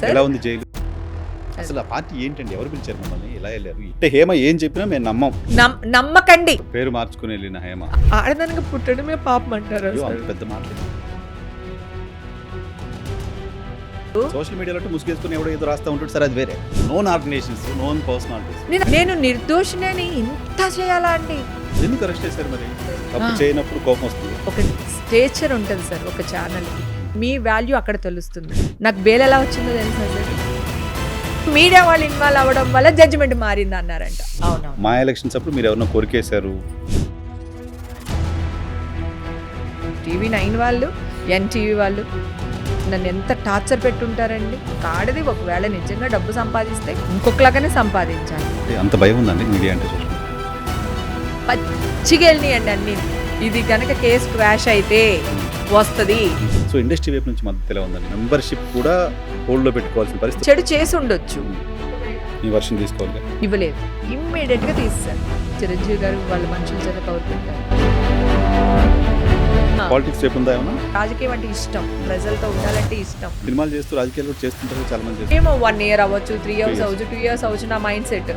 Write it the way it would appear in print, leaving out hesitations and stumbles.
Sir. ఎలా ఉంది jail? అసలు ఆ పార్టీ ఏంటండి? ఎవరు పిలిచారు మిమ్మల్ని? ఇలా వెళ్ళారు? అంటే హేమ ఏం చెప్పినా మేము నమ్మం. నమ్మకండి. పేరు మార్చుకుని వెళ్ళిన హేమ ఆడదానికి పుట్టడమే పాపం అంటారా అయ్యో, సార్? అంత పెద్ద మాటలు. సోషల్ మీడియాలో ముసుగేసుకుని ఎవడో ఏదో రాస్తా ఉంటాడు సార్, అది వేరే. Known organisations, known personalities. నేను నిర్దోషిని ఇంత చేయాలా అండి? ఎందుకు అరెస్ట్ చేశారు మరి? తప్పు చేయనప్పుడు కోపం వస్తుంది. ఒక స్టేచర్ ఉంటుంది సార్ ఒక ఛానల్కి. మీ వాల్యూ అక్కడ తెలుస్తుంది. నాకు బెయిల్ ఎలా వచ్చిందో తెలుసా సార్? మీడియా వాళ్ళు ఇన్వాల్వ్ అవ్వడం వల్ల జడ్జిమెంట్ మారింది అన్నారంట. అవునవును. మా ఎలక్షన్స్ అప్పుడు మీరు ఎవరినో కొరికేశారు. TV9 వాళ్ళు, NTV వాళ్ళు నన్ను ఎంత టార్చర్ పెట్టుంటారండి. ఆడది ఒకవేళ నిజంగా డబ్బు సంపాదిస్తే ఇంకొకలాగానే సంపాదించాలి. అంత భయం ఉందండి మీడియా అంటే? చూడండి, పచ్చిగా వెళ్ళినాయండి అన్ని. ఇది కనుక కేసు క్వాష్ అయితే వస్తుంది. సో ఇండస్ట్రీ వైపు నుంచి మద్దతు ఎలా ఉందండి? మెంబర్షిప్ కూడా హోల్డ్లో పెట్టుకోవాల్సిన పరిస్థితి. చెడు చేసి ఉండొచ్చు, ఈ వర్షం తీసుకోవాలి. ఇవ్వలేదు. ఇమ్మీడియట్ గా తీస్తారు. చిరంజీవి గారు వాళ్ళ మనుషుల చేత కౌరుకుంటారు. పాలిటిక్స్ వైపు ఉందా ఏమన్నా? రాజకీయం అంటే ఇష్టం, ప్రజలతో ఉండాలంటే ఇష్టం. సినిమాలు చేస్తూ రాజకీయాలు కూడా చేస్తుంటారు చాలా మంది. ఏమో 1 year అవ్వచ్చు, 3 years అవ్వచ్చు, 2 years అవ్వచ్చు. నా మైండ్ సెట్